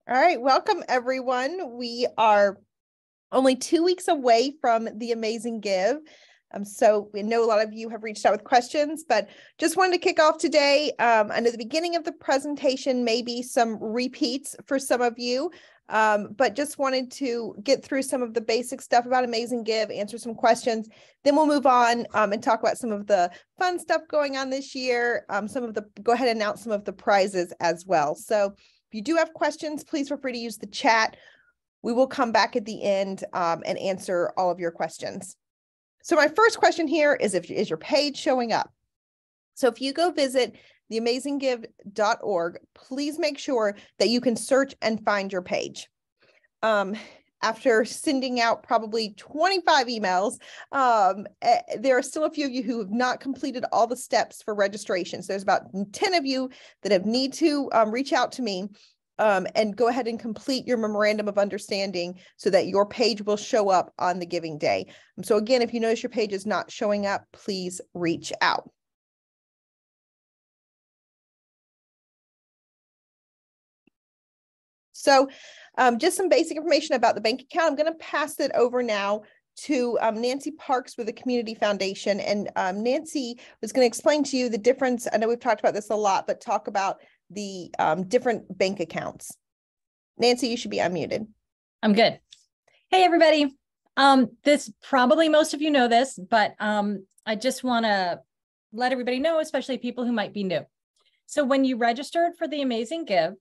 All right, welcome everyone. We are only 2 weeks away from the Amazing Give. So we know a lot of you have reached out with questions, but just wanted to kick off today. I know the beginning of the presentation, maybe some repeats for some of you, but just wanted to get through some of the basic stuff about Amazing Give, answer some questions. Then we'll move on and talk about some of the fun stuff going on this year. Go ahead and announce some of the prizes as well. So if you do have questions, please feel free to use the chat. We will come back at the end and answer all of your questions. So my first question here is is your page showing up? So if you go visit theamazinggive.org, please make sure that you can search and find your page. After sending out probably 25 emails, there are still a few of you who have not completed all the steps for registration. So there's about 10 of you that need to reach out to me and go ahead and complete your memorandum of understanding so that your page will show up on the giving day. So again, if you notice your page is not showing up, please reach out. So just some basic information about the bank account. I'm going to pass it over now to Nancy Parks with the Community Foundation. And Nancy was going to explain to you the difference. I know we've talked about this a lot, but talk about the different bank accounts. Nancy, you should be unmuted. I'm good. Hey, everybody. This probably most of you know this, but I just want to let everybody know, especially people who might be new. So when you registered for the Amazing Give,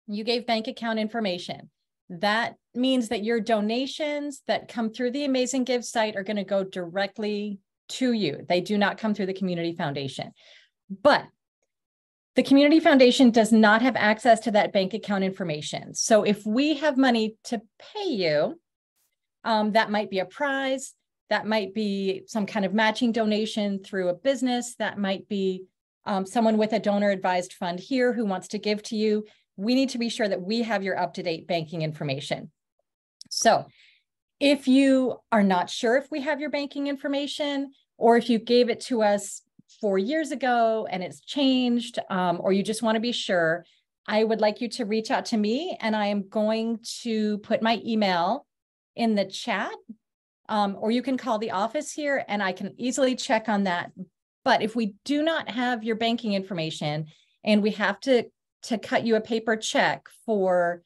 you gave bank account information. That means that your donations that come through the Amazing Give site are going to go directly to you. They do not come through the Community Foundation. But the Community Foundation does not have access to that bank account information. So if we have money to pay you, that might be a prize, that might be some kind of matching donation through a business, that might be someone with a donor advised fund here who wants to give to you. We need to be sure that we have your up-to-date banking information. So if you are not sure if we have your banking information, or if you gave it to us 4 years ago and it's changed, or you just want to be sure, I would like you to reach out to me, and I am going to put my email in the chat, or you can call the office here and I can easily check on that. But if we do not have your banking information and we have to cut you a paper check for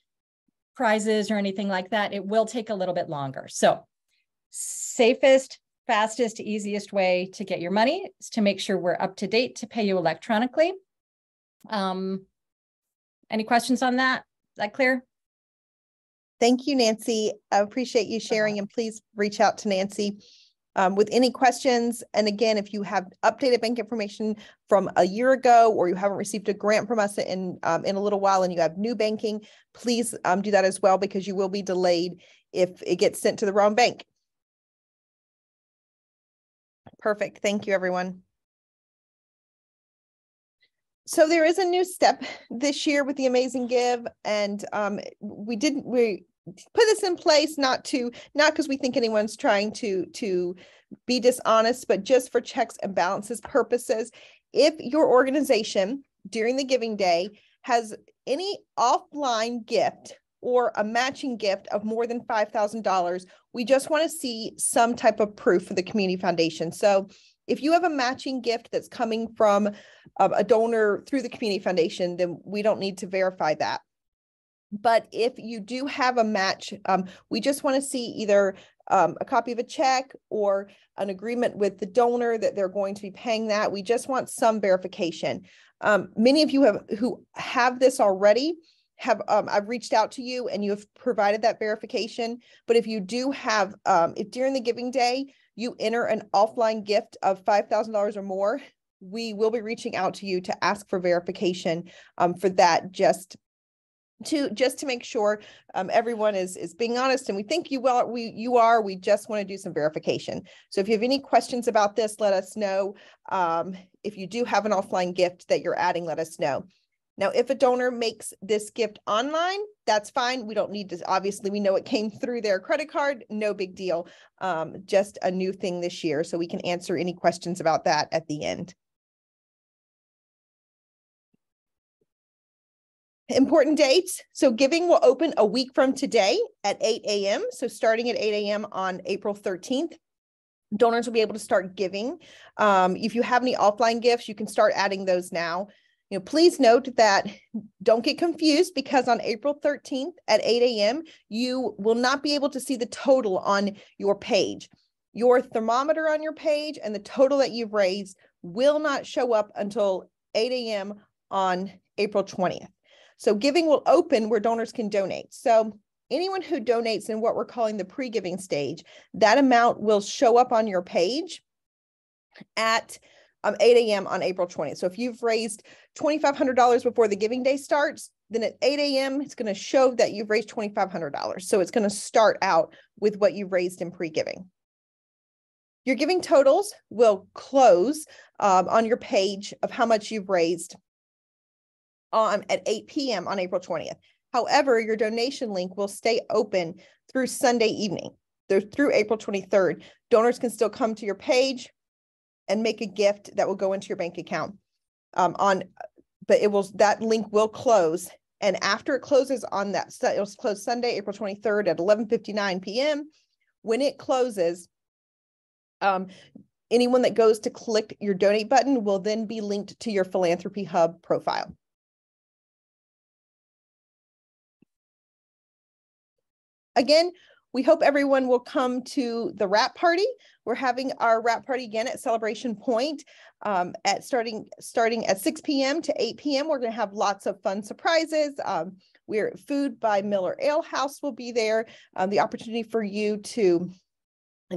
prizes or anything like that, it will take a little bit longer. So safest, fastest, easiest way to get your money is to make sure we're up to date to pay you electronically. Any questions on that? Is that clear? Thank you, Nancy. I appreciate you sharing, and please reach out to Nancy with any questions. And again, if you have updated bank information from a year ago, or you haven't received a grant from us in a little while and you have new banking, please do that as well, because you will be delayed if it gets sent to the wrong bank. Perfect. Thank you, everyone. So there is a new step this year with the Amazing Give, and we put this in place not because we think anyone's trying to be dishonest, but just for checks and balances purposes. If your organization during the giving day has any offline gift or a matching gift of more than $5,000, we just want to see some type of proof for the Community Foundation. So if you have a matching gift that's coming from a donor through the Community Foundation, then we don't need to verify that. But if you do have a match, we just want to see either a copy of a check or an agreement with the donor that they're going to be paying that. We just want some verification. Many of you who have this already I've reached out to you and you have provided that verification. But if you do have, if during the giving day, you enter an offline gift of $5,000 or more, we will be reaching out to you to ask for verification for that, just to make sure everyone is being honest, and we think you are. We just want to do some verification. So if you have any questions about this, let us know. If you do have an offline gift that you're adding, let us know. Now, if a donor makes this gift online, that's fine. We don't need to, obviously, we know it came through their credit card, no big deal. Just a new thing this year, so we can answer any questions about that at the end. Important dates. So giving will open a week from today at 8 a.m. So starting at 8 a.m. on April 13th, donors will be able to start giving. If you have any offline gifts, you can start adding those now. Please note that don't get confused, because on April 13th at 8 a.m., you will not be able to see the total on your page. Your thermometer on your page and the total that you've raised will not show up until 8 a.m. on April 20th. So giving will open where donors can donate. So anyone who donates in what we're calling the pre-giving stage, that amount will show up on your page at 8 a.m. on April 20th. So if you've raised $2,500 before the giving day starts, then at 8 a.m., it's going to show that you've raised $2,500. So it's going to start out with what you've raised in pre-giving. Your giving totals will close on your page of how much you've raised at 8 p.m. on April 20th. However, your donation link will stay open through Sunday evening, through April 23rd. Donors can still come to your page and make a gift that will go into your bank account. But that link will close. And after it closes on that, it'll close Sunday, April 23rd at 11:59 p.m. When it closes, anyone that goes to click your donate button will then be linked to your Philanthropy Hub profile. Again, we hope everyone will come to the wrap party. We're having our wrap party again at Celebration Point starting at 6 p.m. to 8 p.m. We're going to have lots of fun surprises. Food by Miller Ale House will be there. The opportunity for you to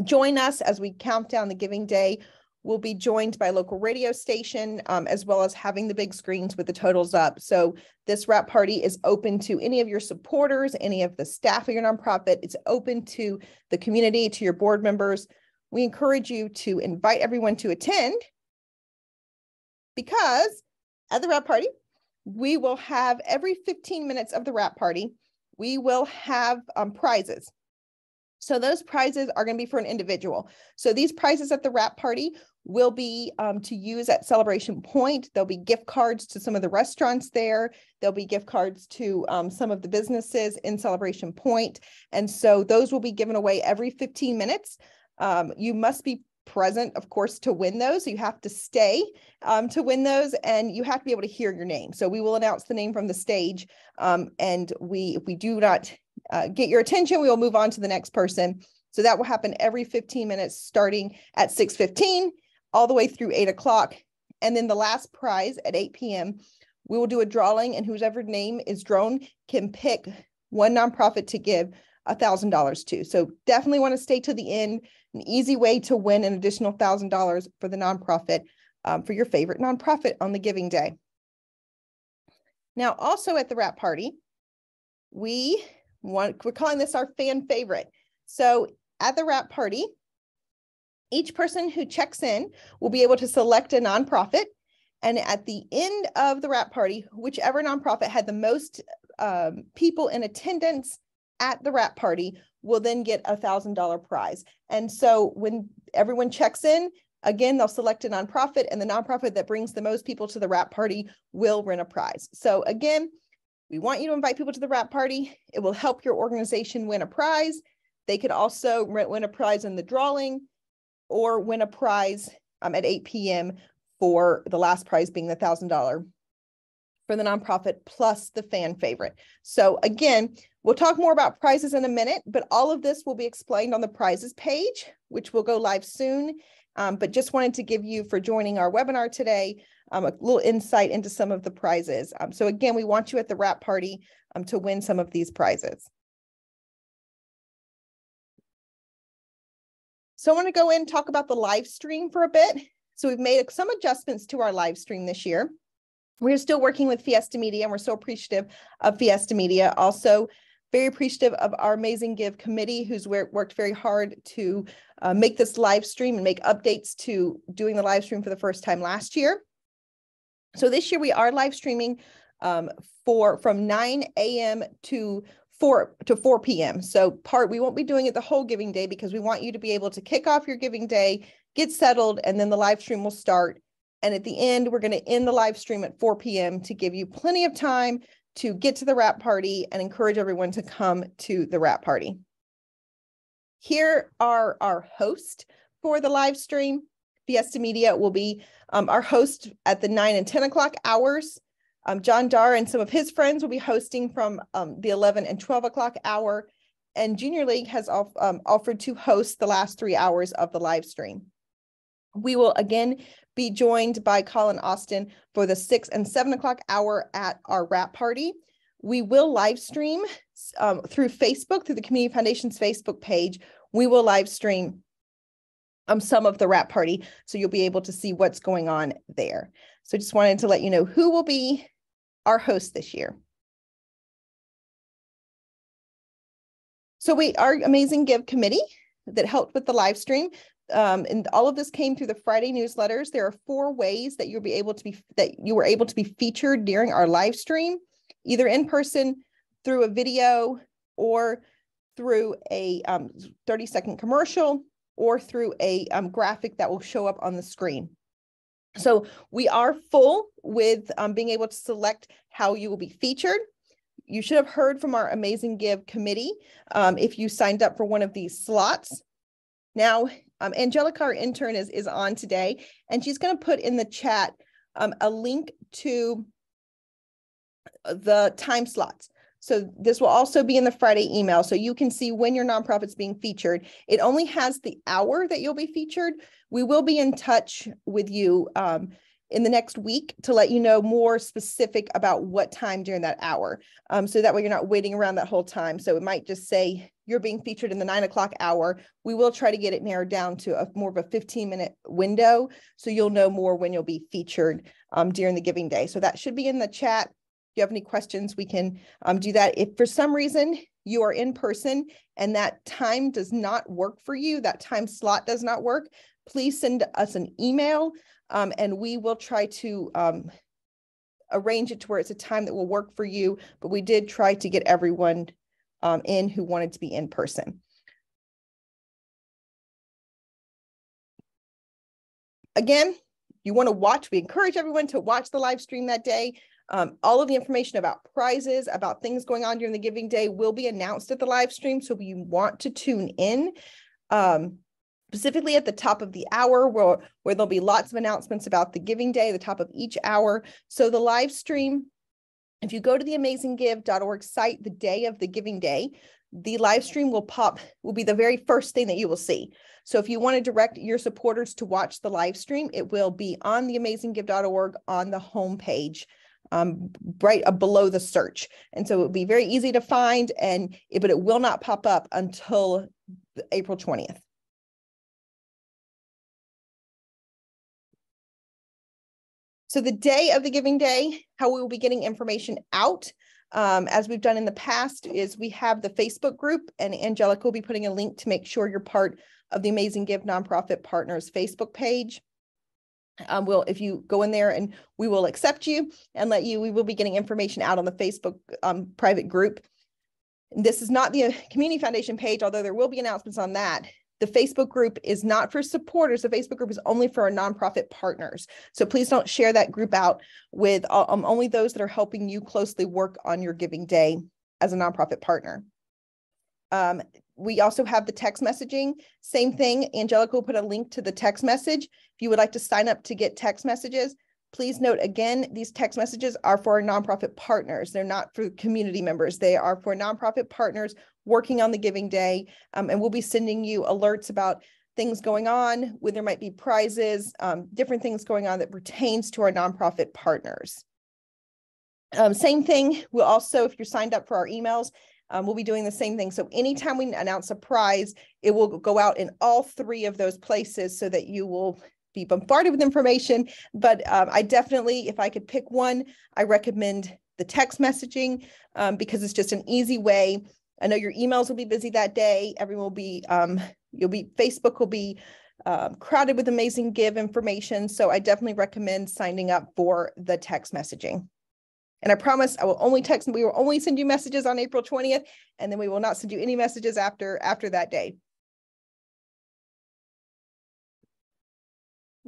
join us as we count down the giving day. We'll be joined by a local radio station, as well as having the big screens with the totals up. So this wrap party is open to any of your supporters, any of the staff of your nonprofit. It's open to the community, to your board members. We encourage you to invite everyone to attend, because at the wrap party, we will have every 15 minutes of the wrap party, we will have prizes. So those prizes are going to be for an individual. So these prizes at the wrap party will be to use at Celebration Point. There'll be gift cards to some of the restaurants there. There'll be gift cards to some of the businesses in Celebration Point. And so those will be given away every 15 minutes. You must be present, of course, to win those. So you have to stay to win those, and you have to be able to hear your name. So we will announce the name from the stage. And if we do not get your attention, we will move on to the next person. So that will happen every 15 minutes, starting at 6:15 all the way through 8 o'clock. And then the last prize at 8 p.m., we will do a drawing, and whoever name is drawn can pick one nonprofit to give $1,000 to. So definitely want to stay to the end. An easy way to win an additional $1,000 for the nonprofit, for your favorite nonprofit on the giving day. Now, also at the wrap party, we're calling this our fan favorite. So at the wrap party, each person who checks in will be able to select a nonprofit. And at the end of the wrap party, whichever nonprofit had the most people in attendance at the wrap party will then get a $1,000 prize. And so when everyone checks in, again, they'll select a nonprofit, and the nonprofit that brings the most people to the wrap party will win a prize. So again, we want you to invite people to the wrap party. It will help your organization win a prize. They could also win a prize in the drawing, or win a prize at 8 p.m. for the last prize being the $1,000 for the nonprofit plus the fan favorite. So again, we'll talk more about prizes in a minute, but all of this will be explained on the prizes page, which will go live soon. But just wanted to give you, for joining our webinar today, a little insight into some of the prizes. So again, we want you at the wrap party to win some of these prizes. So I want to go in and talk about the live stream for a bit. So we've made some adjustments to our live stream this year. We're still working with Fiesta Media, and we're so appreciative of Fiesta Media. Also, very appreciative of our Amazing Give committee, who's worked very hard to make this live stream and make updates to doing the live stream for the first time last year. So this year we are live streaming from 9 a.m. to 4 p.m. So we won't be doing it the whole giving day, because we want you to be able to kick off your giving day, get settled, and then the live stream will start. And at the end, we're going to end the live stream at 4 p.m. to give you plenty of time to get to the wrap party and encourage everyone to come to the wrap party. Here are our hosts for the live stream. Fiesta Media will be our host at the 9 and 10 o'clock hours. John Dar and some of his friends will be hosting from the 11 and 12 o'clock hour. And Junior League has offered to host the last 3 hours of the live stream. We will again be joined by Colin Austin for the 6 and 7 o'clock hour at our wrap party. We will live stream through Facebook, through the Community Foundation's Facebook page. We will live stream some of the wrap party, so you'll be able to see what's going on there. So just wanted to let you know who will be our host this year. So our Amazing Give committee that helped with the live stream, and all of this came through the Friday newsletters. There are 4 ways that you were able to be featured during our live stream, either in person, through a video, or through a 30-second commercial, or through a graphic that will show up on the screen. So we are full with being able to select how you will be featured. You should have heard from our Amazing Give committee if you signed up for one of these slots. Now, Angelica, our intern, is on today, and she's going to put in the chat a link to the time slots. So this will also be in the Friday email, so you can see when your nonprofit's being featured. It only has the hour that you'll be featured. We will be in touch with you in the next week to let you know more specific about what time during that hour. So that way you're not waiting around that whole time. So it might just say you're being featured in the 9 o'clock hour. We will try to get it narrowed down to more of a 15-minute window, so you'll know more when you'll be featured during the giving day. So that should be in the chat. If you have any questions, we can do that. If for some reason you are in person and that time does not work for you, that time slot does not work, please send us an email and we will try to arrange it to where it's a time that will work for you. But we did try to get everyone in who wanted to be in person. Again, you want to watch, we encourage everyone to watch the live stream that day. All of the information about prizes, about things going on during the giving day will be announced at the live stream. So if you want to tune in, specifically at the top of the hour where there'll be lots of announcements about the giving day, the top of each hour. So the live stream, if you go to the amazinggive.org site the day of the giving day, the live stream will be the very first thing that you will see. So if you want to direct your supporters to watch the live stream, it will be on the amazinggive.org on the homepage. Right below the search. And so it will be very easy to find, but it will not pop up until April 20th. So the day of the giving day, how we will be getting information out, as we've done in the past, is we have the Facebook group, and Angelica will be putting a link to make sure you're part of the Amazing Give Nonprofit Partners Facebook page. If you go in there, and we will accept you and we will be getting information out on the Facebook private group. And this is not the Community Foundation page, although there will be announcements on that. The Facebook group is not for supporters. The Facebook group is only for our nonprofit partners. So please don't share that group out with only those that are helping you closely work on your giving day as a nonprofit partner. We also have the text messaging. Same thing, Angelica will put a link to the text message. If you would like to sign up to get text messages, please note again, these text messages are for our nonprofit partners. They're not for community members. They are for nonprofit partners working on the giving day. And we'll be sending you alerts about things going on, when there might be prizes, different things going on that pertains to our nonprofit partners. Same thing, we'll also, if you're signed up for our emails, we'll be doing the same thing. So anytime we announce a prize, it will go out in all 3 of those places so that you will be bombarded with information. But I definitely, if I could pick one, I recommend the text messaging because it's just an easy way. I know your emails will be busy that day. Everyone will be, Facebook will be crowded with Amazing Give information. So I definitely recommend signing up for the text messaging. And I promise we will only send you messages on April 20th, and then we will not send you any messages after that day.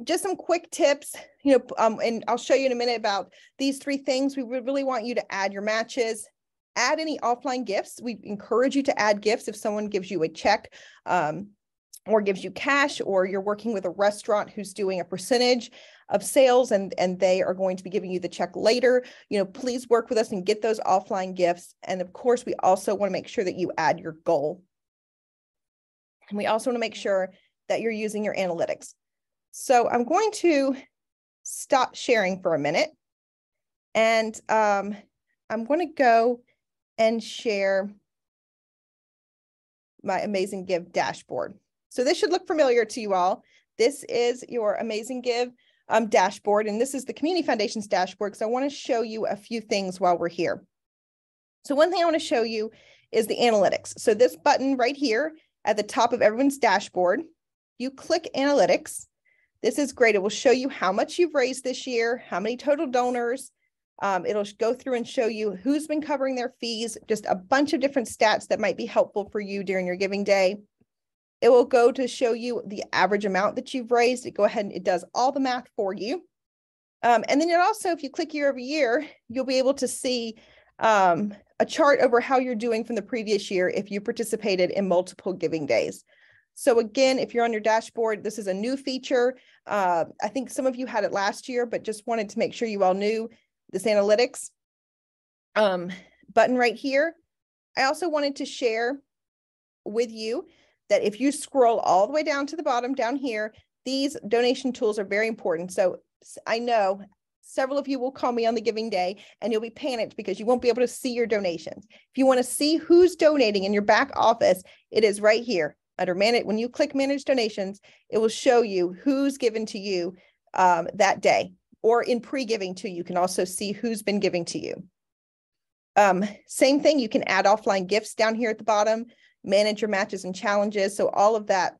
just some quick tips, and I'll show you in a minute about these 3 things. We would really want you to add your matches, add any offline gifts. We encourage you to add gifts if someone gives you a check or gives you cash, or you're working with a restaurant who's doing a percentage of sales and they are going to be giving you the check later. Please work with us and get those offline gifts. And of course, we also want to make sure that you add your goal. And we also want to make sure that you're using your analytics. So I'm going to stop sharing for a minute, and I'm going to go and share my Amazing Give dashboard. So this should look familiar to you all. This is your Amazing Give dashboard, and this is the Community Foundation's dashboard because I want to show you a few things while we're here. So one thing I want to show you is the analytics. So this button right here at the top of everyone's dashboard, you click analytics. This is great. It will show you how much you've raised this year, how many total donors. It'll go through and show you who's been covering their fees, just a bunch of different stats that might be helpful for you during your giving day. It will go to show you the average amount that you've raised. It does all the math for you. And then it also, if you click year over year, you'll be able to see a chart over how you're doing from the previous year if you participated in multiple giving days. So again, if you're on your dashboard, this is a new feature. I think some of you had it last year, but just wanted to make sure you all knew this analytics button right here. I also wanted to share with you that if you scroll all the way down to the bottom down here, these donation tools are very important. So I know several of you will call me on the giving day and you'll be panicked because you won't be able to see your donations. If you want to see who's donating in your back office, it is right here under manage. When you click manage donations, it will show you who's given to you that day, or in pre-giving too. You can also see who's been giving to you. Same thing, you can add offline gifts down here at the bottom, manage your matches and challenges. So all of that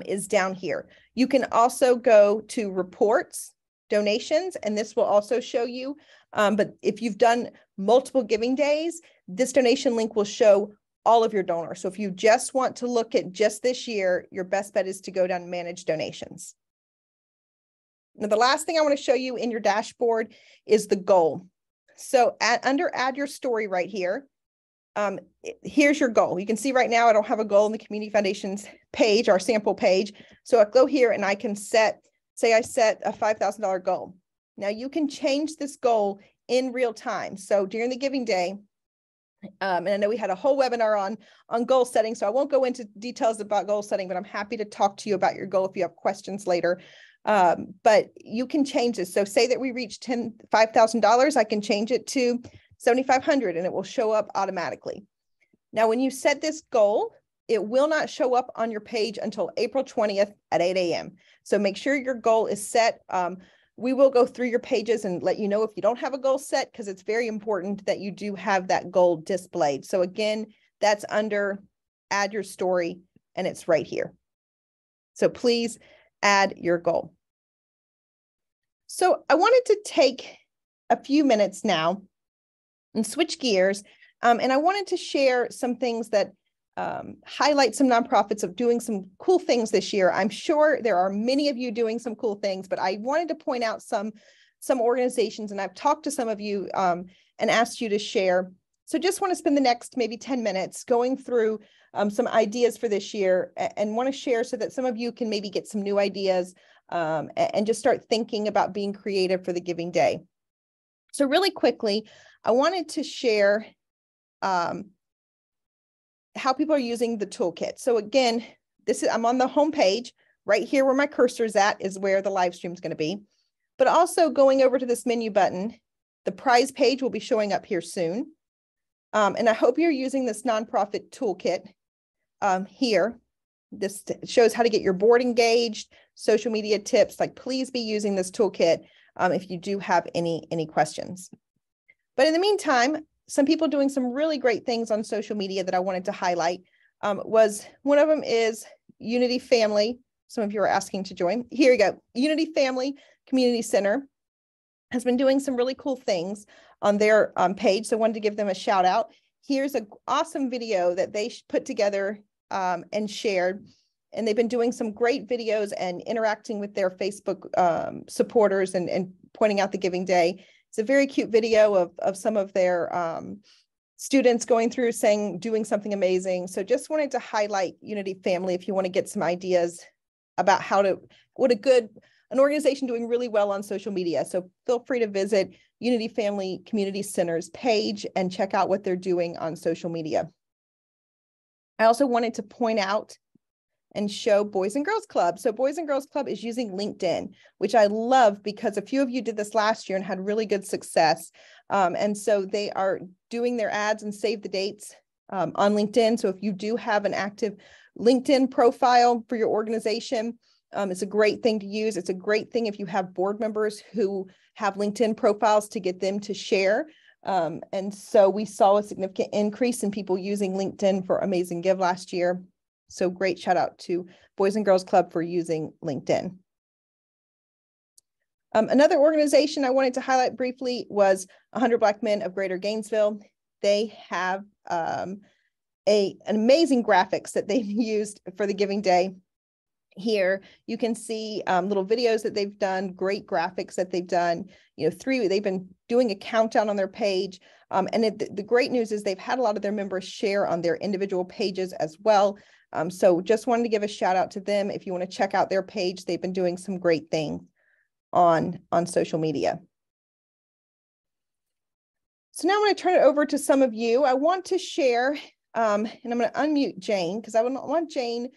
is down here. You can also go to reports, donations, and this will also show you. But if you've done multiple giving days, this donation link will show all of your donors. So if you just want to look at just this year, your best bet is to go down and manage donations. Now, the last thing I want to show you in your dashboard is the goal. So under add your story right here, here's your goal. You can see right now, I don't have a goal in the Community Foundation's page, our sample page. So I go here and I can say I set a $5,000 goal. Now you can change this goal in real time. So during the giving day, and I know we had a whole webinar on goal setting, so I won't go into details about goal setting, but I'm happy to talk to you about your goal if you have questions later. But you can change this. So say that we reach $5,000, I can change it to $7,500 and it will show up automatically. Now, when you set this goal, it will not show up on your page until April 20th at 8 a.m. So make sure your goal is set. We will go through your pages and let you know if you don't have a goal set, because it's very important that you do have that goal displayed. So again, that's under add your story and it's right here. So please add your goal. So I wanted to take a few minutes now and switch gears. And I wanted to share some things that highlight some nonprofits of doing some cool things this year. I'm sure there are many of you doing some cool things, but I wanted to point out some organizations, and I've talked to some of you and asked you to share. So just want to spend the next maybe 10 minutes going through some ideas for this year and want to share so that some of you can maybe get some new ideas and just start thinking about being creative for the giving day. So really quickly, I wanted to share how people are using the toolkit. So again, I'm on the home page right here where my cursor is at is where the live stream is going to be, but also going over to this menu button, the prize page will be showing up here soon. And I hope you're using this nonprofit toolkit here. This shows how to get your board engaged, social media tips. Like, please be using this toolkit if you do have any questions. But in the meantime, some people doing some really great things on social media that I wanted to highlight was one of them is Unity Family. Some of you are asking to join. Here we go. Unity Family Community Center has been doing some really cool things on their page. So I wanted to give them a shout out. Here's an awesome video that they put together and shared. And they've been doing some great videos and interacting with their Facebook supporters and pointing out the Giving Day. It's a very cute video of some of their students going through doing something amazing. So just wanted to highlight Unity Family if you want to get some ideas about an organization doing really well on social media. So feel free to visit Unity Family Community Center's page and check out what they're doing on social media. I also wanted to point out and show Boys and Girls Club. So Boys and Girls Club is using LinkedIn, which I love because a few of you did this last year and had really good success. And so they are doing their ads and save the dates on LinkedIn. So if you do have an active LinkedIn profile for your organization, it's a great thing to use. It's a great thing if you have board members who have LinkedIn profiles to get them to share. And so we saw a significant increase in people using LinkedIn for Amazing Give last year. So great shout out to Boys and Girls Club for using LinkedIn. Another organization I wanted to highlight briefly was 100 Black Men of Greater Gainesville. They have an amazing graphics that they've used for the Giving Day. Here you can see little videos that they've done, great graphics that they've done. They've been doing a countdown on their page. And the great news is they've had a lot of their members share on their individual pages as well. So just wanted to give a shout out to them. If you want to check out their page, they've been doing some great things on social media. So now I'm going to turn it over to some of you. I want to share, and I'm going to unmute Jane because I want Jane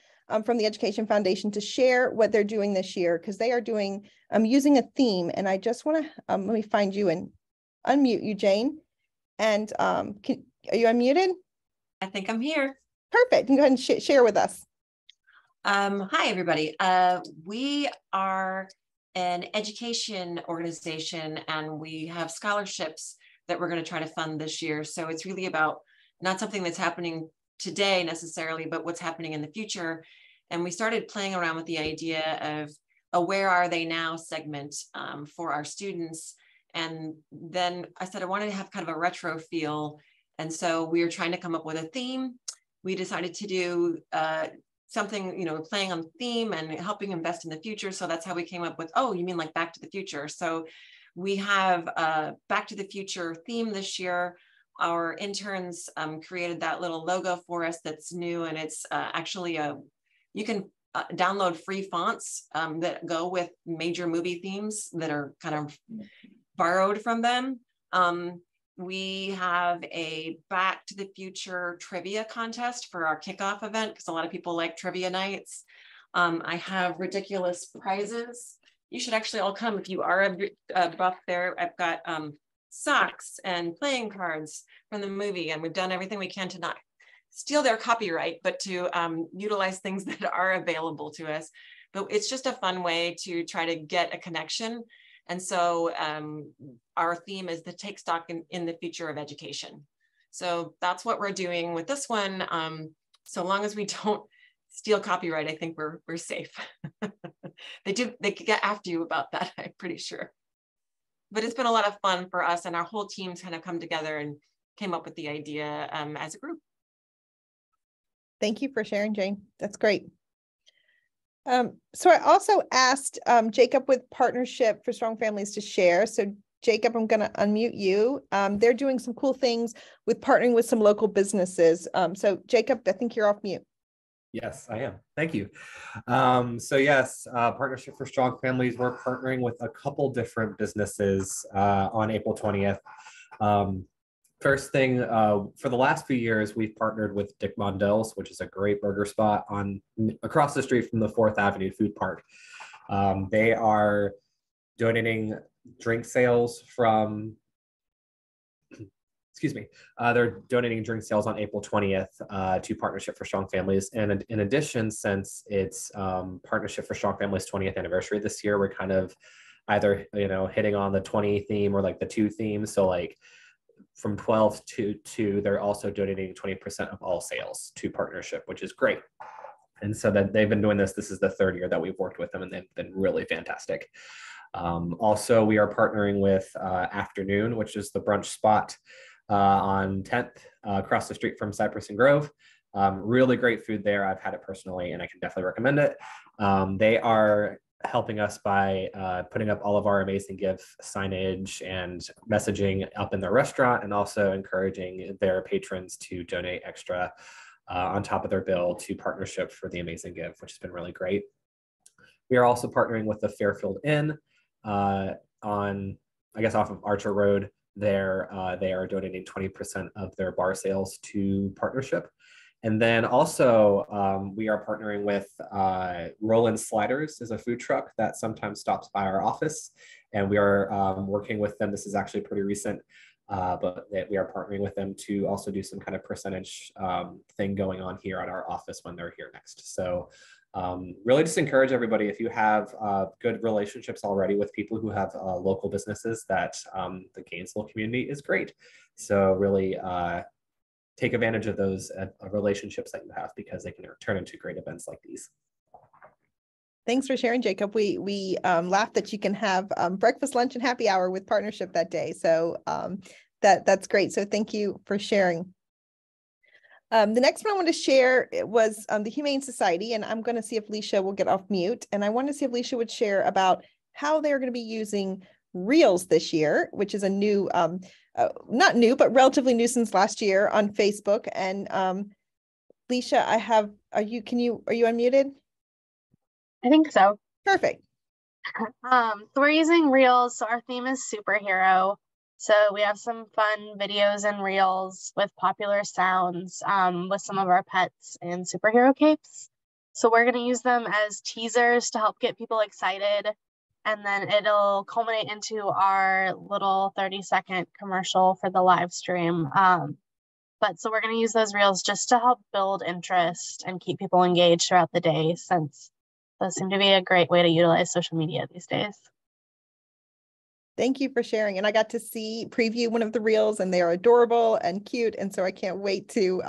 from the Education Foundation to share what they're doing this year, because they are doing using a theme. And I just want to let me find you and unmute you, Jane. And are you unmuted? I think I'm here. Perfect. You can go ahead and share with us. Hi, everybody. We are an education organization, and we have scholarships that we're going to try to fund this year. So it's really about not something that's happening today necessarily, but what's happening in the future. And we started playing around with the idea of a "Where Are They Now" segment for our students. And then I said I wanted to have kind of a retro feel. And so we were trying to come up with a theme. We decided to do something, playing on theme and helping invest in the future. So that's how we came up with, oh, you mean like Back to the Future. So we have a Back to the Future theme this year. Our interns created that little logo for us that's new, and it's actually you can download free fonts that go with major movie themes that are kind of borrowed from them. We have a Back to the Future trivia contest for our kickoff event because a lot of people like trivia nights. I have ridiculous prizes. You should actually all come if you are a buff there. I've got socks and playing cards from the movie, and we've done everything we can to not steal their copyright, but to utilize things that are available to us. But it's just a fun way to try to get a connection. And so our theme is to take stock in the future of education. So that's what we're doing with this one. So long as we don't steal copyright, I think we're safe. They could get after you about that, I'm pretty sure. But it's been a lot of fun for us, and our whole team's kind of come together and came up with the idea as a group. Thank you for sharing, Jane. That's great. So I also asked Jacob with Partnership for Strong Families to share. So Jacob, I'm going to unmute you. They're doing some cool things with partnering with some local businesses. So Jacob, I think you're off mute. Yes, I am. Thank you. So yes, Partnership for Strong Families, we're partnering with a couple different businesses on April 20th. First thing, for the last few years, we've partnered with Dick Mondell's, which is a great burger spot across the street from the 4th Avenue Food Park. They are donating drink sales from, they're donating drink sales on April 20th to Partnership for Strong Families. And in addition, since it's Partnership for Strong Families 20th anniversary this year, we're kind of either, hitting on the 20 theme or like the 2 theme. So like, from 12 to 2, they're also donating 20% of all sales to Partnership, which is great. And so that they've been doing this. This is the 3rd year that we've worked with them, and they've been really fantastic. Also, we are partnering with Afternoon, which is the brunch spot on 10th across the street from Cypress and Grove. Really great food there. I've had it personally, and I can definitely recommend it. They are helping us by putting up all of our Amazing Give signage and messaging up in their restaurant, and also encouraging their patrons to donate extra on top of their bill to partnership for the Amazing Give, which has been really great. We are also partnering with the Fairfield Inn on, I guess, off of Archer Road. There, they are donating 20% of their bar sales to partnership. And then also we are partnering with Roland Sliders, is a food truck that sometimes stops by our office. And we are working with them. This is actually pretty recent, but we are partnering with them to also do some kind of percentage thing going on here at our office when they're here next. So really just encourage everybody, if you have good relationships already with people who have local businesses, that the Gainesville community is great. So really take advantage of those relationships that you have, because they can turn into great events like these. Thanks for sharing, Jacob. We laughed that you can have breakfast, lunch, and happy hour with partnership that day. So that's great. So thank you for sharing. The next one I want to share was the Humane Society, and I'm going to see if Leisha will get off mute. And I want to see if Leisha would share about how they're going to be using Reels this year, which is a new, not new, but relatively new since last year on Facebook. And Leisha, are you unmuted? I think so. Perfect. So we're using Reels. So our theme is superhero. So we have some fun videos and Reels with popular sounds with some of our pets in superhero capes. So we're going to use them as teasers to help get people excited. And then it'll culminate into our little 30-second commercial for the live stream. So we're going to use those Reels just to help build interest and keep people engaged throughout the day, since those seem to be a great way to utilize social media these days. Thank you for sharing. And I got to preview one of the Reels, and they are adorable and cute. And so I can't wait to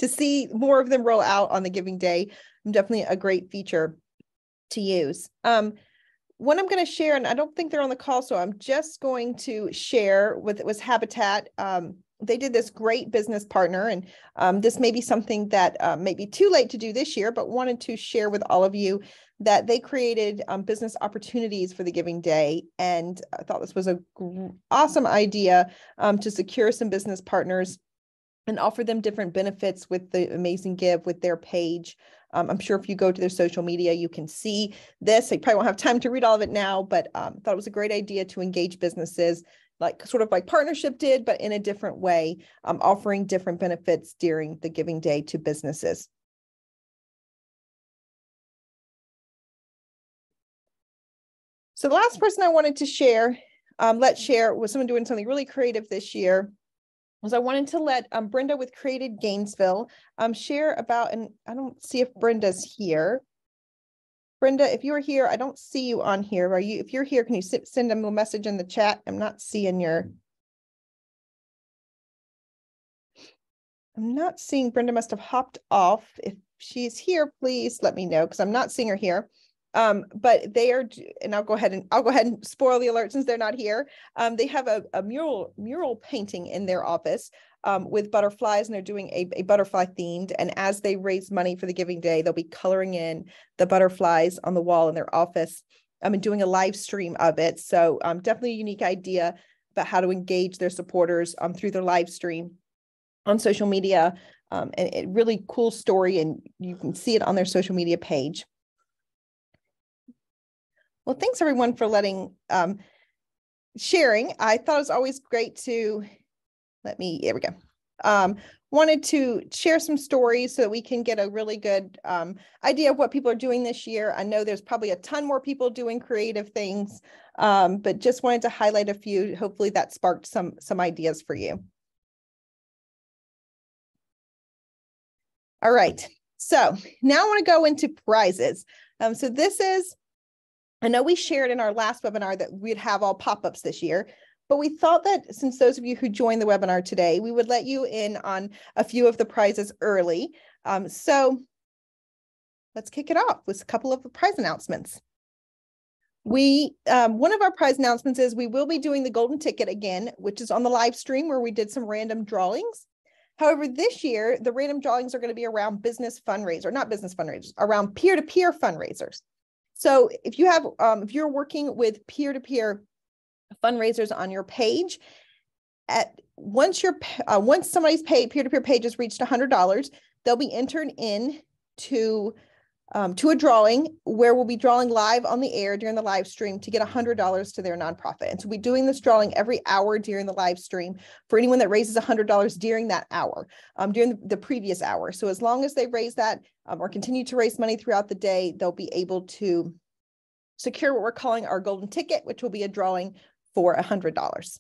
see more of them roll out on the Giving Day. Definitely a great feature to use. One I'm going to share, and I don't think they're on the call, so I'm just going to share was Habitat. They did this great business partner, and this may be something that may be too late to do this year, but wanted to share with all of you that they created business opportunities for the Giving Day. And I thought this was an awesome idea to secure some business partners and offer them different benefits with the Amazing Give, with their page. I'm sure if you go to their social media, you can see this. I probably won't have time to read all of it now, but thought it was a great idea to engage businesses, sort of like Partnership did, but in a different way, offering different benefits during the Giving Day to businesses. So the last person I wanted to share, was someone doing something really creative this year. I wanted to let Brenda with Created Gainesville share about, and I don't see if Brenda's here. Brenda, if you're here, I don't see you on here. Are you? If you're here, can you send them a message in the chat? I'm not seeing I'm not seeing. Brenda must have hopped off. If she's here, please let me know, because I'm not seeing her here. But they are, and I'll go ahead and spoil the alert since they're not here. They have a mural painting in their office with butterflies, and they're doing a butterfly themed. And as they raise money for the Giving Day, they'll be coloring in the butterflies on the wall in their office and doing a live stream of it. So definitely a unique idea about how to engage their supporters through their live stream on social media. And a really cool story, and you can see it on their social media page. Well, thanks everyone for sharing. I thought it was always great to, here we go. Wanted to share some stories so that we can get a really good idea of what people are doing this year. I know there's probably a ton more people doing creative things, but just wanted to highlight a few. Hopefully that sparked some ideas for you. All right, so now I want to go into prizes. So this is, I know we shared in our last webinar that we'd have all pop-ups this year, but we thought that since those of you who joined the webinar today, we would let you in on a few of the prizes early. So let's kick it off with a couple of the prize announcements. One of our prize announcements is we will be doing the golden ticket again, which is on the live stream where we did some random drawings. However, this year, the random drawings are going to be around business fundraiser, not business fundraisers, around peer-to-peer fundraisers. So if you have, if you're working with peer-to-peer fundraisers on your page, once somebody's peer-to-peer page has reached $100, they'll be entered in to a drawing where we'll be drawing live on the air during the live stream to get $100 to their nonprofit. And so we're doing this drawing every hour during the live stream for anyone that raises $100 during that hour, during the previous hour. So as long as they raise that or continue to raise money throughout the day, they'll be able to secure what we're calling our golden ticket, which will be a drawing for $100.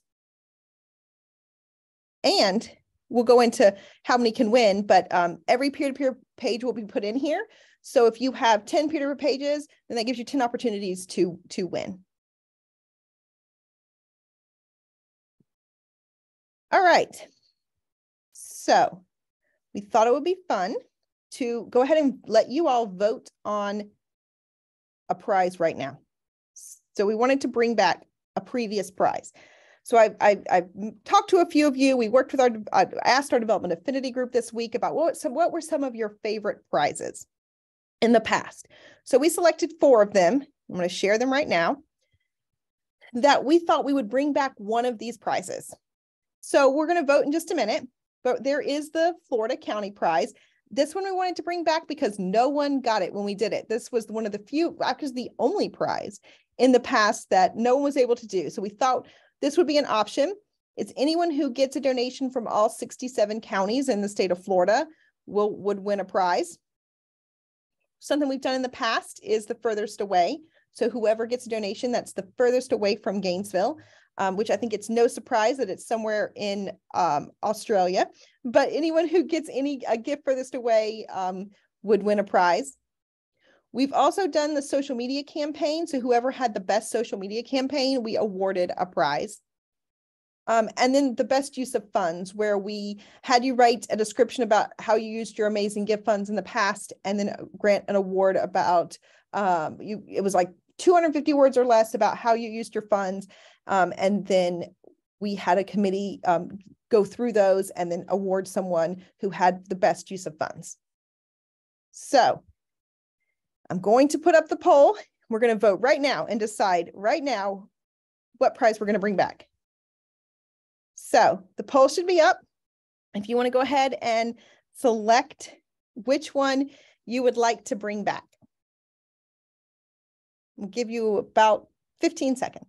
And we'll go into how many can win, but every peer-to-peer page will be put in here. So if you have 10 peer-to-peer pages, then that gives you 10 opportunities to win. All right. So we thought it would be fun to go ahead and let you all vote on a prize right now. So we wanted to bring back a previous prize. So I've talked to a few of you. We worked with I asked our development affinity group this week about what were some of your favorite prizes in the past. So we selected 4 of them. I'm going to share them right now that we thought we would bring back one of these prizes. So we're going to vote in just a minute, but there is the Florida County Prize. This one we wanted to bring back because no one got it when we did it. This was one of the few, actually the only prize in the past that no one was able to do. So we thought this would be an option. It's anyone who gets a donation from all 67 counties in the state of Florida would win a prize. Something we've done in the past is the furthest away. So whoever gets a donation that's the furthest away from Gainesville, which I think it's no surprise that it's somewhere in Australia, but anyone who gets a gift furthest away would win a prize. We've also done the social media campaign. So whoever had the best social media campaign, we awarded a prize. And then the best use of funds, where we had you write a description about how you used your amazing gift funds in the past, and then grant an award about, it was like 250 words or less about how you used your funds. And then we had a committee go through those and then award someone who had the best use of funds. So I'm going to put up the poll. We're going to vote right now and decide right now what prize we're going to bring back. So the poll should be up. If you want to go ahead and select which one you would like to bring back. We'll give you about 15 seconds.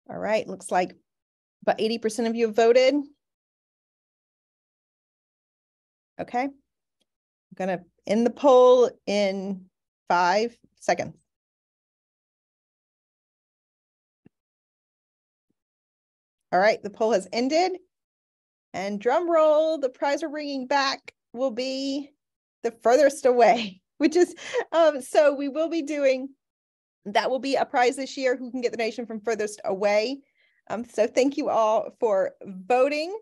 All right, looks like about 80% of you have voted. Okay, I'm gonna end the poll in 5 seconds. All right, the poll has ended. And drum roll, the prize we're bringing back will be the furthest away, which is, so we will be doing, that will be a prize this year, who can get the donation from furthest away. So thank you all for voting.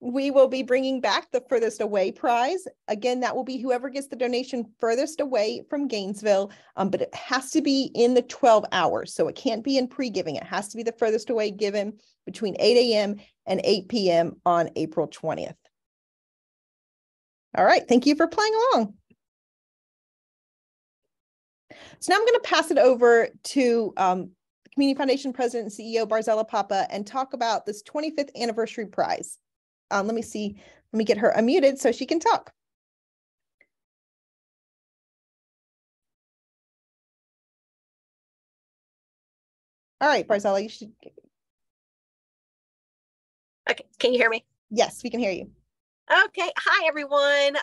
We will be bringing back the furthest away prize. Again, that will be whoever gets the donation furthest away from Gainesville, but it has to be in the 12 hours. So it can't be in pre-giving. It has to be the furthest away given between 8 a.m. and 8 p.m. on April 20th. All right, thank you for playing along. So now I'm going to pass it over to Community Foundation President and CEO Barzella Papa and talk about this 25th anniversary prize. Let me get her unmuted so she can talk. All right, Barzella, you should. Okay, can you hear me? Yes, we can hear you. Okay, hi everyone.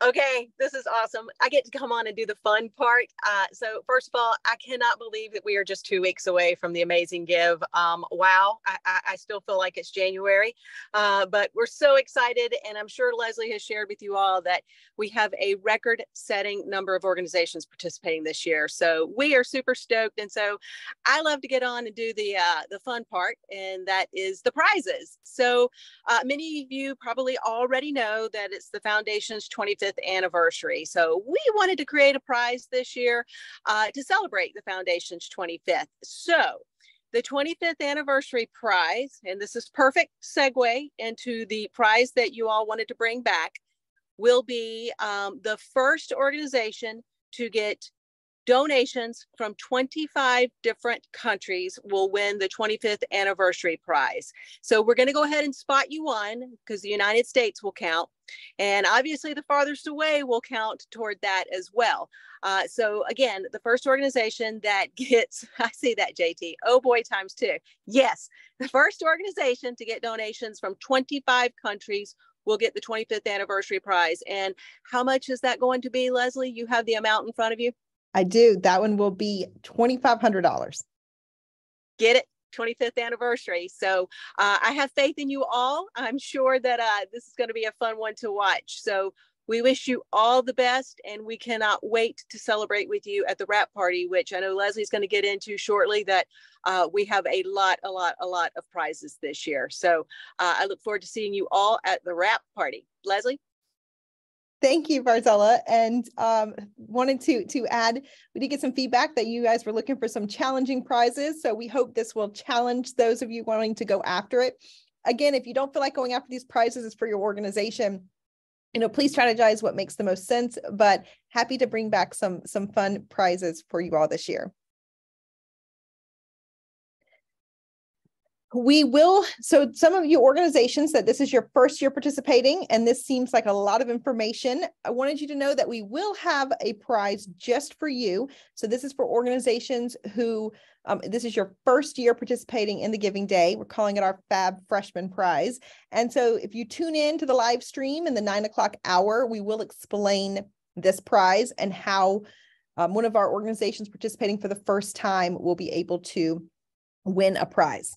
Okay, this is awesome. I get to come on and do the fun part. So first of all, I cannot believe that we are just 2 weeks away from the Amazing Give. Wow, I still feel like it's January, but we're so excited. And I'm sure Leslie has shared with you all that we have a record-setting number of organizations participating this year. So we are super stoked. And so I love to get on and do the fun part, and that is the prizes. So many of you probably already know that it's the Foundation's 25th anniversary. So we wanted to create a prize this year to celebrate the Foundation's 25th. So the 25th anniversary prize, and this is perfect segue into the prize that you all wanted to bring back, will be the first organization to get donations from 25 different countries will win the 25th anniversary prize. So we're going to go ahead and spot you one, because the United States will count. And obviously the farthest away will count toward that as well. So again, the first organization that gets, I see that, JT, oh boy, times 2. Yes, the first organization to get donations from 25 countries will get the 25th anniversary prize. And how much is that going to be, Leslie? You have the amount in front of you? I do. That one will be $2,500. Get it? 25th anniversary. So I have faith in you all. I'm sure that this is going to be a fun one to watch. So we wish you all the best, and we cannot wait to celebrate with you at the wrap party, which I know Leslie's going to get into shortly, that we have a lot of prizes this year. So I look forward to seeing you all at the wrap party. Leslie? Thank you, Barzella. And wanted to add, we did get some feedback that you guys were looking for some challenging prizes. So we hope this will challenge those of you wanting to go after it. Again, if you don't feel like going after these prizes, it's for your organization, please strategize what makes the most sense, but happy to bring back some fun prizes for you all this year. We will, so some of you organizations that this is your first year participating, and this seems like a lot of information, I wanted you to know that we will have a prize just for you. So this is for organizations who, this is your first year participating in the Giving Day. We're calling it our Fab Freshman Prize. And so if you tune in to the live stream in the 9 o'clock hour, we will explain this prize and how one of our organizations participating for the first time will be able to win a prize.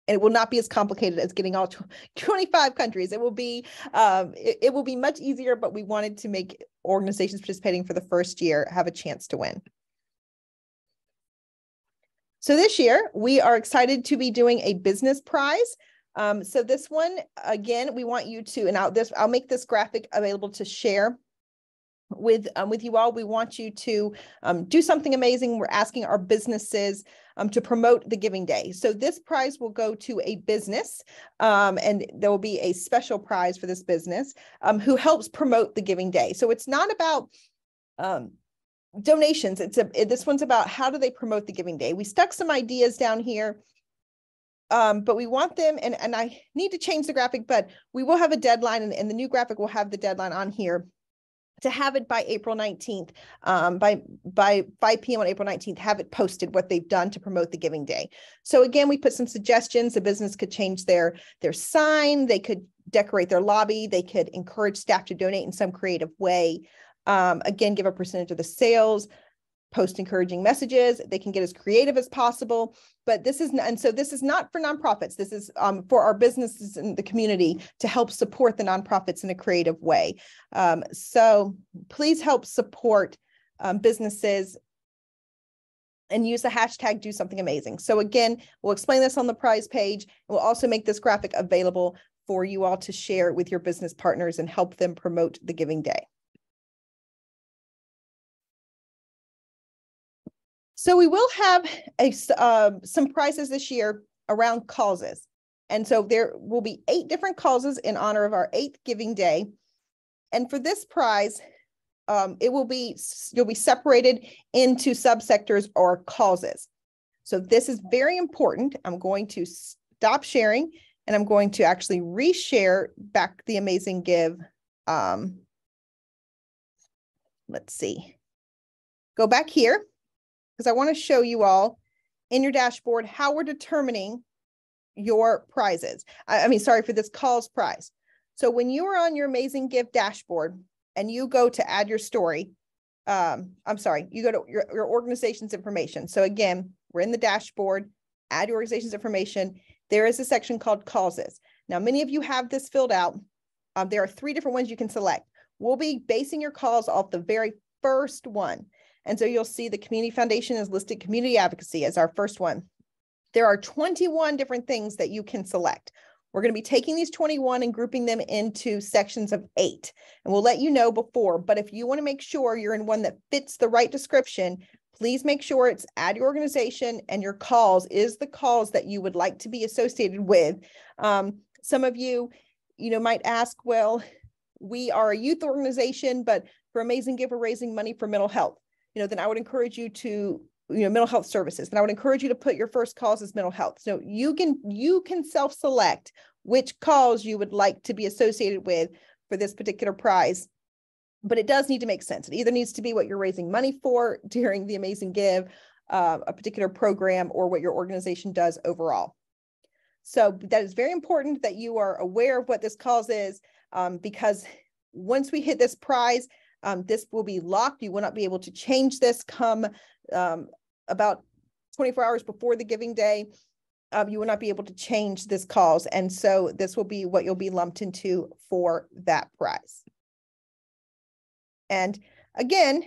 And it will not be as complicated as getting all 25 countries. It will be it will be much easier, but we wanted to make organizations participating for the first year have a chance to win. So this year, we are excited to be doing a business prize. So this one, again, we want you to, and I'll make this graphic available to share with you all. We want you to do something amazing. We're asking our businesses to promote the Giving Day. So this prize will go to a business, and there will be a special prize for this business who helps promote the Giving Day. So it's not about donations. This one's about how do they promote the Giving Day. We stuck some ideas down here, but we want them, and I need to change the graphic, but we will have a deadline, and the new graphic will have the deadline on here to have it by April 19th, by 5 p.m. on April 19th, have it posted what they've done to promote the Giving Day. So again, we put some suggestions. The business could change their sign, they could decorate their lobby, they could encourage staff to donate in some creative way. Again, give a percentage of the sales, post encouraging messages. They can get as creative as possible, but this is not for nonprofits. This is for our businesses in the community to help support the nonprofits in a creative way. So please help support businesses and use the hashtag do something amazing. So again, we'll explain this on the prize page. We'll also make this graphic available for you all to share with your business partners and help them promote the Giving Day. So we will have some prizes this year around causes. And so there will be 8 different causes in honor of our 8th Giving Day. And for this prize, you'll be separated into subsectors or causes. So this is very important. I'm going to stop sharing, and I'm going to actually reshare back the Amazing Give. Let's see. Go back here, because I want to show you all in your dashboard how we're determining your prizes. For this cause prize. So when you are on your Amazing Give dashboard, and you go to add your story, I'm sorry, you go to your organization's information. So again, we're in the dashboard, add your organization's information. There is a section called causes. Now, many of you have this filled out. There are 3 different ones you can select. We'll be basing your calls off the very first one. And so you'll see the Community Foundation is listed community advocacy as our first one. There are 21 different things that you can select. We're going to be taking these 21 and grouping them into sections of 8. And we'll let you know before, but if you want to make sure you're in one that fits the right description, please make sure it's add your organization and your calls is the calls that you would like to be associated with. Some of you, might ask, well, we are a youth organization, but for Amazing Give, we're raising money for mental health. Then I would encourage you to, mental health services. Then I would encourage you to put your first cause as mental health. So you can self-select which cause you would like to be associated with for this particular prize. But it does need to make sense. It either needs to be what you're raising money for during the Amazing Give, a particular program, or what your organization does overall. So that is very important that you are aware of what this cause is, because once we hit this prize, this will be locked. You will not be able to change this come about 24 hours before the giving day. You will not be able to change this cause. And so this will be what you'll be lumped into for that prize. And again,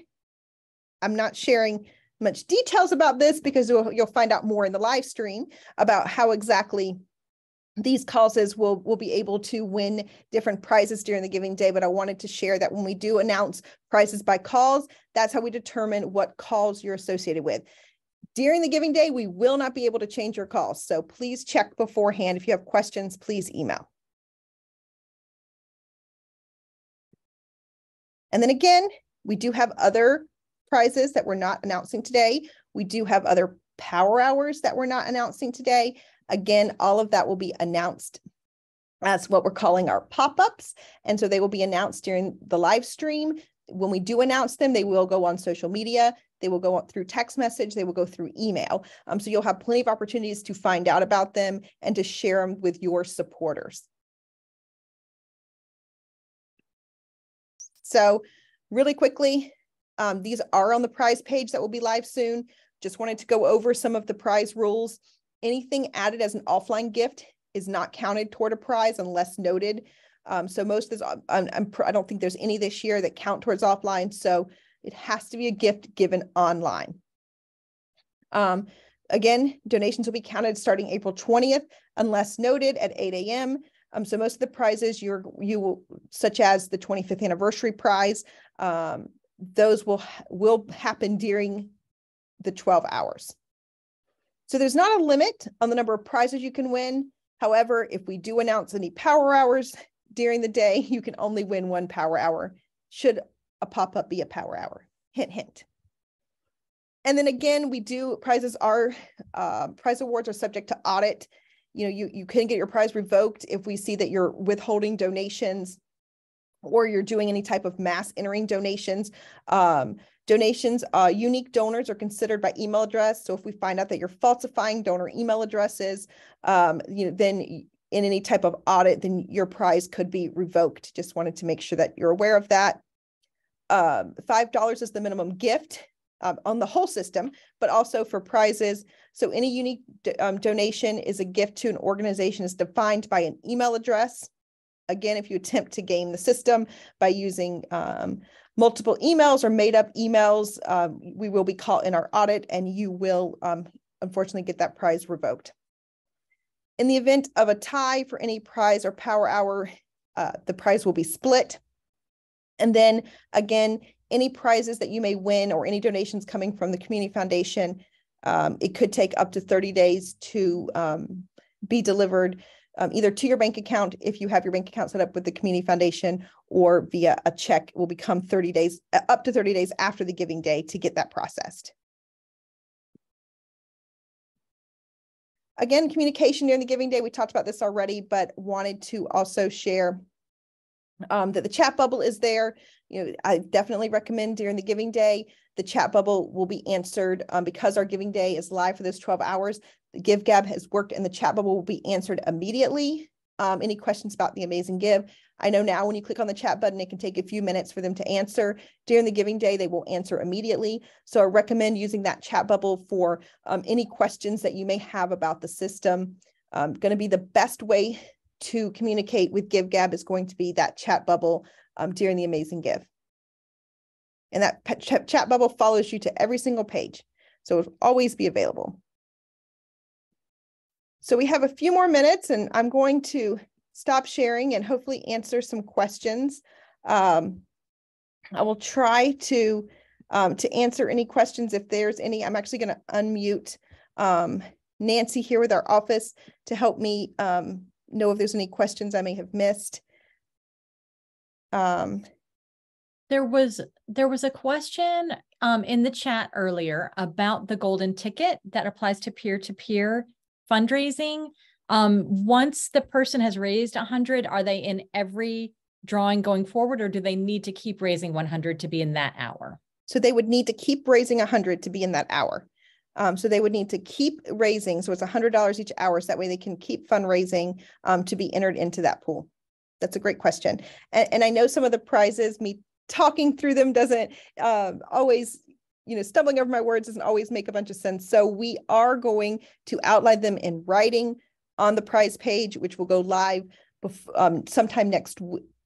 I'm not sharing much details about this because you'll find out more in the live stream about how exactly these causes will be able to win different prizes during the giving day. But I wanted to share that when we do announce prizes by cause, that's how we determine what cause you're associated with. During the giving day, we will not be able to change your calls. So please check beforehand. If you have questions, please email. And then again, we do have other prizes that we're not announcing today. We do have other power hours that we're not announcing today. Again, all of that will be announced as what we're calling our pop-ups. And so they will be announced during the live stream. When we do announce them, they will go on social media. They will go through text message. They will go through email. So you'll have plenty of opportunities to find out about them and to share them with your supporters. So really quickly, these are on the prize page that will be live soon. Just wanted to go over some of the prize rules. Anything added as an offline gift is not counted toward a prize unless noted. So most of this, I don't think there's any this year that count towards offline. So it has to be a gift given online. Again, donations will be counted starting April 20th, unless noted at 8 a.m. So most of the prizes you will, such as the 25th anniversary prize, those will happen during the 12 hours. So there's not a limit on the number of prizes you can win. However, if we do announce any power hours during the day, you can only win 1 power hour. Should a pop-up be a power hour? Hint, hint. And then again, prize awards are subject to audit. You can get your prize revoked if we see that you're withholding donations or you're doing any type of mass entering donations. Unique donors are considered by email address. So if we find out that you're falsifying donor email addresses, then in any type of audit, then your prize could be revoked. Just wanted to make sure that you're aware of that. $5 is the minimum gift on the whole system, but also for prizes. So any unique donation is a gift to an organization is defined by an email address. Again, if you attempt to game the system by using multiple emails or made up emails, we will be caught in our audit and you will unfortunately get that prize revoked. In the event of a tie for any prize or power hour, the prize will be split. And then again, any prizes that you may win or any donations coming from the Community Foundation, it could take up to 30 days to be delivered either to your bank account if you have your bank account set up with the Community Foundation, or via a check. Will become 30 days, up to 30 days after the giving day to get that processed. Again, communication during the giving day, we talked about this already, but wanted to also share that the chat bubble is there. I definitely recommend during the giving day, the chat bubble will be answered because our giving day is live for those 12 hours. The Give Gab has worked and the chat bubble will be answered immediately. any questions about the Amazing Give. I know now when you click on the chat button, it can take a few minutes for them to answer. During the giving day, they will answer immediately. So I recommend using that chat bubble for any questions that you may have about the system. Going to be the best way to communicate with GiveGab is going to be that chat bubble during the Amazing Give. And that chat bubble follows you to every single page. So it'll always be available. So we have a few more minutes and I'm going to stop sharing and hopefully answer some questions. I will try to answer any questions if there's any. I'm actually going to unmute Nancy here with our office to help me know if there's any questions I may have missed. There was a question in the chat earlier about the golden ticket that applies to peer-to-peer fundraising. Once the person has raised 100, are they in every drawing going forward, or do they need to keep raising 100 to be in that hour? So they would need to keep raising 100 to be in that hour. So they would need to keep raising. So it's $100 each hour. So that way they can keep fundraising to be entered into that pool. That's a great question. And I know some of the prizes, me talking through them doesn't always, stumbling over my words doesn't always make a bunch of sense. So we are going to outline them in writing on the prize page, which will go live sometime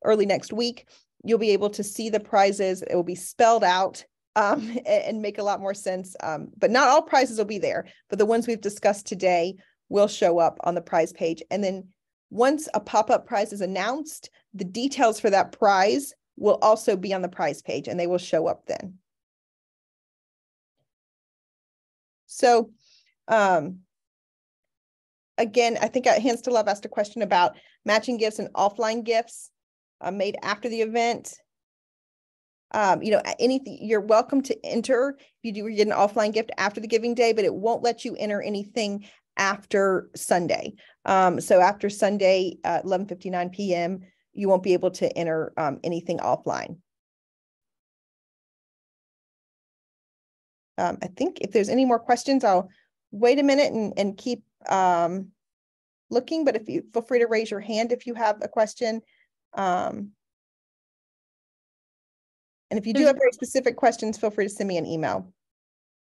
early next week. You'll be able to see the prizes. It will be spelled out and make a lot more sense. But not all prizes will be there, but the ones we've discussed today will show up on the prize page. And then once a pop-up prize is announced, the details for that prize will also be on the prize page and they will show up then. So again, I think Hands to Love asked a question about matching gifts and offline gifts made after the event. Anything, you're welcome to enter if you do get an offline gift after the giving day, but it won't let you enter anything after Sunday. So after Sunday, 11:59 p.m., you won't be able to enter anything offline. I think if there's any more questions, I'll wait a minute and keep looking, but if you feel free to raise your hand if you have a question. And if you do have very specific questions, feel free to send me an email.